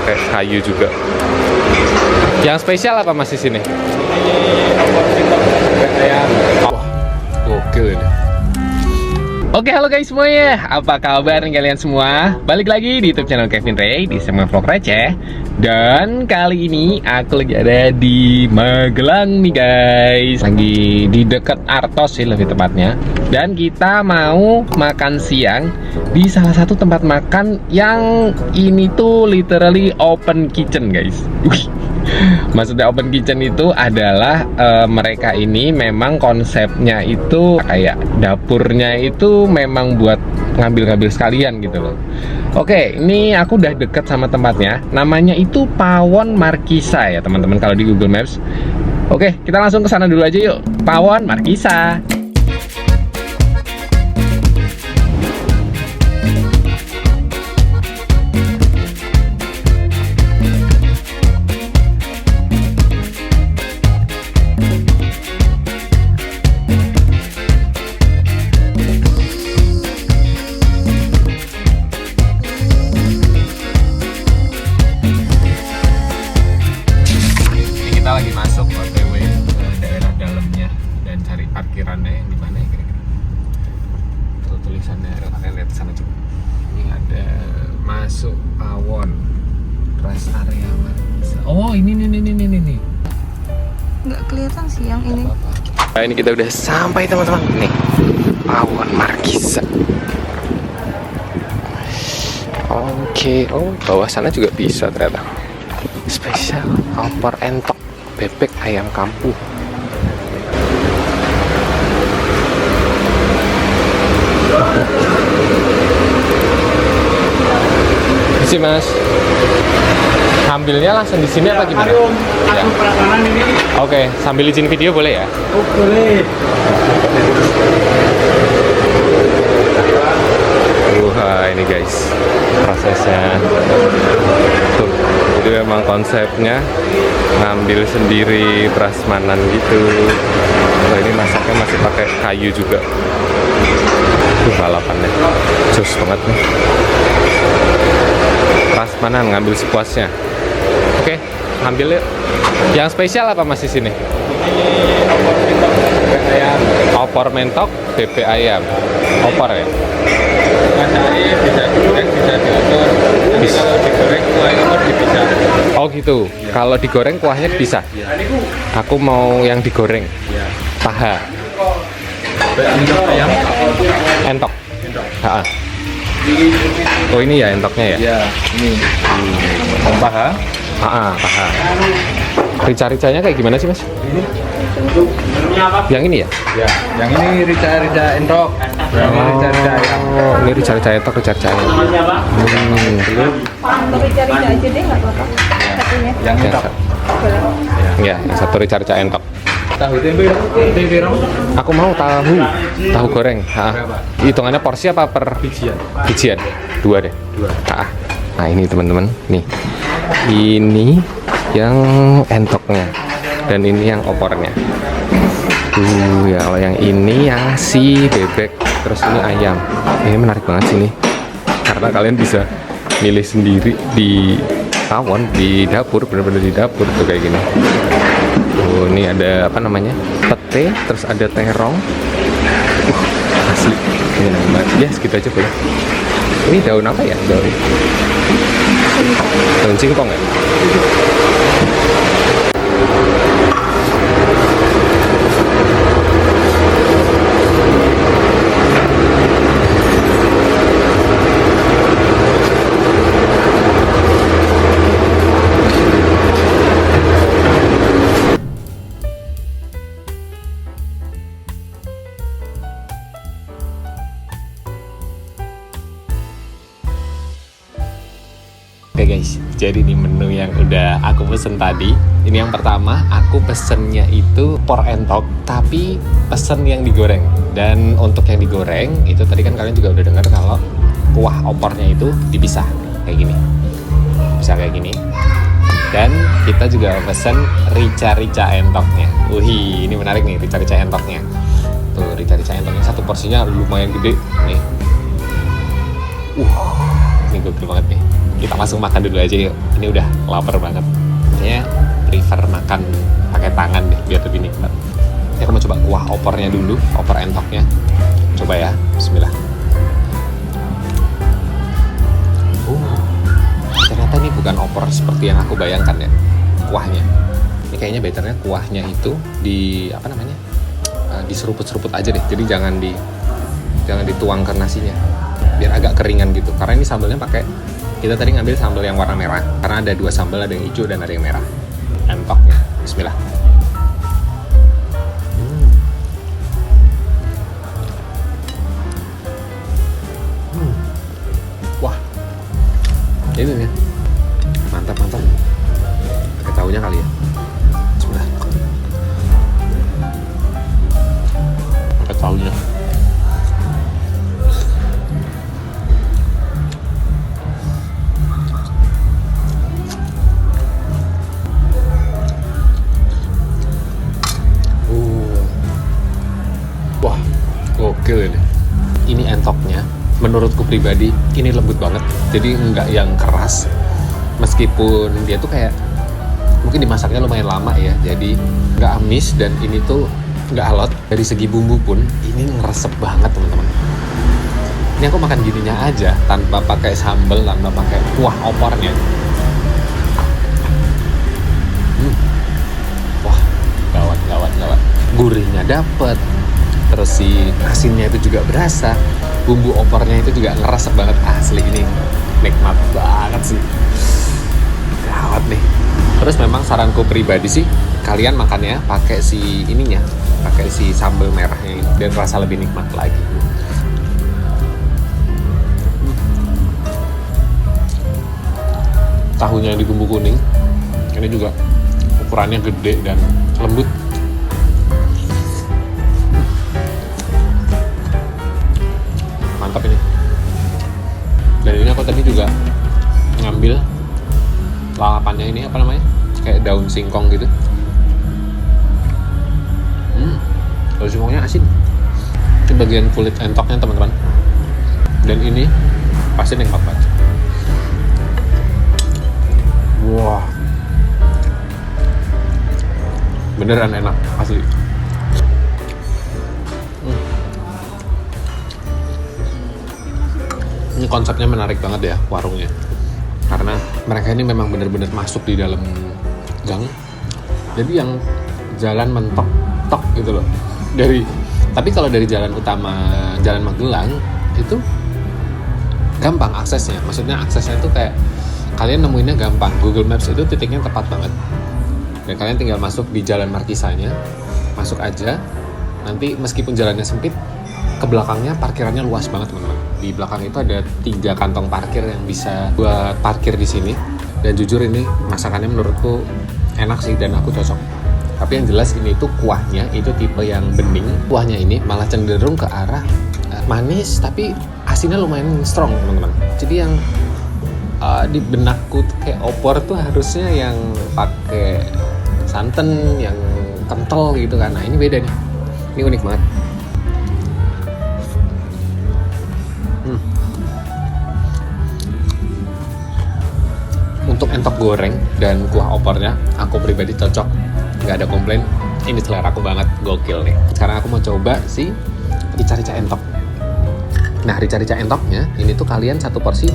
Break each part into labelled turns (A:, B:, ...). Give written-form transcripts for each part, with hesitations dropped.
A: pakai kayu juga. Yang spesial apa Mas di sini? Oh, gokil ini. Oke, halo guys semuanya. Apa kabar kalian semua? Balik lagi di YouTube channel Kevin Ray di segmen vlog receh. Dan kali ini aku lagi ada di Magelang nih guys. Lagi di dekat Artos sih lebih tepatnya. Dan kita mau makan siang di salah satu tempat makan yang ini tuh literally open kitchen guys. Maksudnya open kitchen itu adalah mereka ini memang konsepnya itu kayak dapurnya itu memang buat ngambil-ngambil sekalian gitu loh. Oke, ini aku udah deket sama tempatnya. Namanya itu Pawon Markisa ya teman-teman kalau di Google Maps. Oke, kita langsung ke sana dulu aja yuk. Pawon Markisa. Kita lagi masuk OTW ke daerah dalamnya dan cari parkirannya yang di mana ya kira-kira. Tuh tulisannya, kalian lihat sana coba. Ini ada masuk Pawon rest area Markisa. Oh ini nih.
B: Nggak kelihatan sih yang ini.
A: Nah, ini kita udah sampai teman-teman. Nih Pawon Markisa. Oke, oh bawah sana juga bisa ternyata. Spesial opor entok bebek ayam kampung. Isi mas, ambilnya langsung di sini apa gimana? Ya. Oke, sambil izin video boleh ya?
C: Oh, boleh.
A: Wah ini guys prosesnya tuh, itu memang konsepnya ngambil sendiri prasmanan gitu. Wah ini masaknya masih pakai kayu juga. Tuh balapannya jos banget nih. Prasmanan ngambil sepuasnya. Oke, ambil yuk. Yang spesial apa mas di sini? Opor mentok bebek ayam. Opor ya?
C: Masaknya bisa digoreng, bisa diukur. Nanti kalau digoreng kuahnya pun dipisah.
A: Oh gitu. Ya. Kalau digoreng kuahnya bisa.
C: Ya.
A: Aku mau yang digoreng.
C: Ya.
A: Paha.
C: Entok ayam.
A: Entok. Ha. Oh ini ya entoknya ya?
C: Ya, ini. Paha.
A: Paha. Rica-ricanya kayak gimana sih mas?
C: Ini.
A: Yang ini ya?
C: Ya, yang ini rica-rica entok. Yang ini rica-rica ayam.
A: Oh, ini rica-rica entok, rica-rica ayam.
C: Belum.
B: Cari-cari aja deh nggak apa-apa. Satunya.
C: Yang entok.
A: Ya, yang satu rica-rica entok.
C: Tahu tempe pirang.
A: Aku mau tahu goreng. Hitungannya porsi apa per
C: Bijian.
A: bijian? Dua deh.
C: Dua.
A: Nah ini teman-teman, nih. Ini yang entoknya dan ini yang opornya. Ya kalau yang ini yang si bebek, terus ini ayam. Ini menarik banget sih nih, karena kalian bisa milih sendiri di Pawon, di dapur, bener-bener di dapur tuh kayak gini. Oh ini ada apa namanya, pete, terus ada terong. Asli ini enak banget ya, segitu aja boleh. Ini daun apa ya, daun singkong ya. Oke guys, jadi ini menu yang udah aku pesen tadi. Ini yang pertama, aku pesennya itu opor entok, tapi pesen yang digoreng. Dan untuk yang digoreng, itu tadi kan kalian juga udah dengar kalau kuah opornya itu dipisah kayak gini. Bisa kayak gini. Dan kita juga pesen rica-rica entoknya. Wih, ini menarik nih rica-rica entoknya. Tuh, rica-rica entoknya satu porsinya lumayan gede nih. Ini gokil banget nih. kita langsung makan dulu aja yuk. Ini udah lapar banget. Kayaknya prefer makan pakai tangan deh biar lebih nikmat. Kita mau coba kuah opornya dulu, opor entoknya. Coba ya, bismillah. Ternyata ini bukan opor seperti yang aku bayangkan ya, kuahnya. Ini kayaknya betternya kuahnya itu di apa namanya? Diseruput-seruput aja deh. Jadi jangan dituang ke nasinya. Biar agak keringan gitu. Karena ini sambalnya pakai, kita tadi ngambil sambal yang warna merah. Karena ada 2 sambal, ada yang hijau dan ada yang merah. Entoknya, bismillah. Wah, ini nih, mantap. Pakai tahunya kali ya. Bismillah. Pakai tahunya. Wah, gokil ini. Ini entoknya, menurutku pribadi, ini lembut banget. Jadi nggak yang keras. Meskipun dia tuh kayak, mungkin dimasaknya lumayan lama ya. Jadi nggak amis dan ini tuh nggak alot. Dari segi bumbu pun, ini ngeresep banget teman-teman. Ini aku makan gininya aja, tanpa pakai sambal, tanpa pakai kuah opornya. Wah, gawat. Gurihnya dapet. Terus si asinnya itu juga berasa, bumbu opornya itu juga ngeresep banget. Asli ini nikmat banget sih, gawat nih. Terus memang saranku pribadi sih, kalian makannya pakai si ininya, pakai si sambal merahnya ini, dan rasa lebih nikmat lagi. Tahunya yang di bumbu kuning, ini juga ukurannya gede dan lembut. Mantap ini. Dan ini aku tadi juga ngambil lalapannya ini, apa namanya, kayak daun singkong gitu. Daun singkongnya asin. Ini bagian kulit entoknya teman-teman. Dan ini pasti nikmat banget. Wah, beneran enak asli. Ini konsepnya menarik banget ya warungnya, karena mereka ini memang benar-benar masuk di dalam gang. Jadi yang jalan mentok-tok gitu loh. Tapi kalau dari jalan utama, Jalan Magelang itu gampang aksesnya. Maksudnya aksesnya itu kayak kalian nemuinnya gampang. Google Maps itu titiknya tepat banget. Dan kalian tinggal masuk di Jalan Markisanya, masuk aja. Nanti meskipun jalannya sempit, ke belakangnya parkirannya luas banget teman-teman. Di belakang itu ada 3 kantong parkir yang bisa buat parkir di sini. Dan jujur ini masakannya menurutku enak sih dan aku cocok. Tapi yang jelas ini tuh kuahnya itu tipe yang bening. Kuahnya ini malah cenderung ke arah manis, tapi asinnya lumayan strong teman-teman. Jadi yang di benakku tuh kayak opor tuh harusnya yang pakai santan yang kental gitu kan. Nah ini beda nih. Ini unik banget. Untuk entok goreng dan kuah opornya, aku pribadi cocok, nggak ada komplain. Ini selera aku banget, gokil nih. Sekarang aku mau coba si rica-rica entok. Nah, rica-rica entoknya ini tuh kalian satu porsi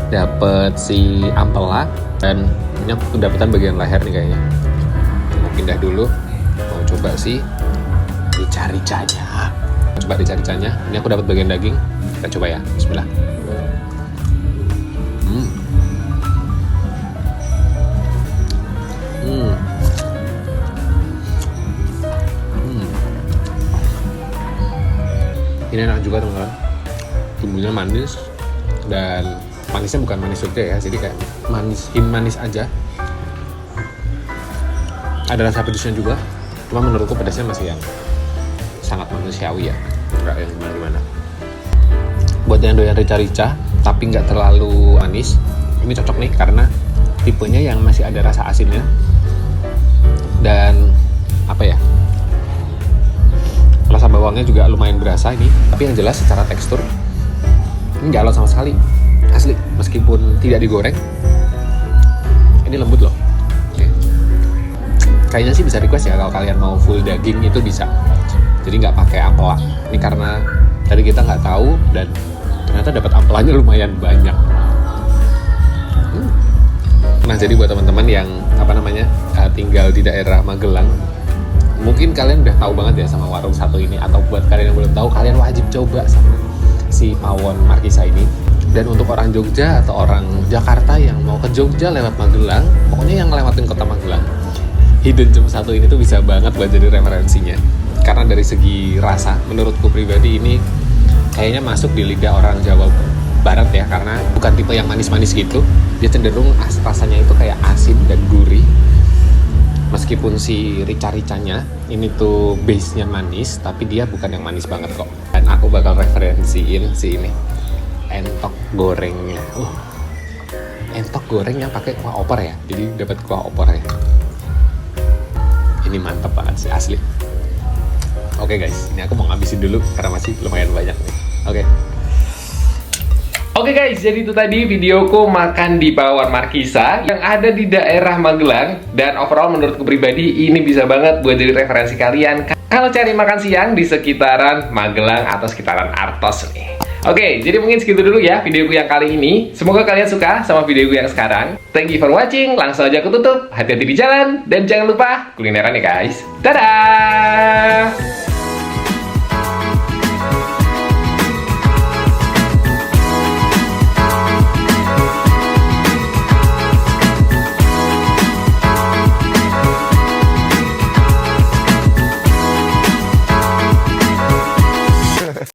A: dapet si ampela dan ini aku kedapetan bagian leher nih kayaknya. Mau pindah dulu, mau coba si rica-ricanya. Coba rica-ricanya. Ini aku dapat bagian daging. Kita coba ya. Bismillah. Ini enak juga teman-teman. Bumbunya manis dan manisnya bukan manis Jogja ya, jadi kayak manis aja. Ada rasa pedasnya juga, cuma menurutku pedasnya masih yang sangat manusiawi ya, nggak yang gimana-gimana. Buat yang doyan rica-rica tapi nggak terlalu manis, ini cocok nih karena tipenya yang masih ada rasa asinnya dan apa ya, rasa bawangnya juga lumayan berasa ini. Tapi yang jelas secara tekstur ini nggak alot sama sekali, Asli, meskipun tidak digoreng, ini lembut loh. Oke. Kayaknya sih bisa request ya kalau kalian mau full daging itu bisa. Jadi nggak pakai ampela. Ini karena tadi kita nggak tahu dan ternyata dapat ampelanya lumayan banyak. Nah, jadi buat teman-teman yang tinggal di daerah Magelang, mungkin kalian udah tahu banget ya sama warung satu ini, atau buat kalian yang belum tahu, kalian wajib coba sama si Pawon Markisa ini. Dan untuk orang Jogja atau orang Jakarta yang mau ke Jogja lewat Magelang, pokoknya yang lewatin kota Magelang, Hidden Gem satu ini tuh bisa banget buat jadi referensinya. Karena dari segi rasa, menurutku pribadi ini kayaknya masuk di lidah orang Jawa Barat ya, karena bukan tipe yang manis-manis gitu. Dia cenderung rasanya itu kayak asin dan gurih. Meskipun si rica-ricanya ini tuh base-nya manis, tapi dia bukan yang manis banget kok. Dan aku bakal referensiin si ini, entok gorengnya. Entok goreng yang pakai kuah opor ya. Jadi dapat kuah opornya. Ini mantep banget sih, asli. Oke guys, ini aku mau ngabisin dulu karena masih lumayan banyak nih. Oke guys, jadi itu tadi videoku makan di Pawon Markisa yang ada di daerah Magelang. Dan overall menurutku pribadi ini bisa banget buat jadi referensi kalian kalau cari makan siang di sekitaran Magelang atau sekitaran Artos nih. Oke, jadi mungkin segitu dulu ya videoku yang kali ini. Semoga kalian suka sama videoku yang sekarang. Thank you for watching, langsung aja aku tutup. Hati-hati di jalan, dan jangan lupa kulineran ya guys. Dadah!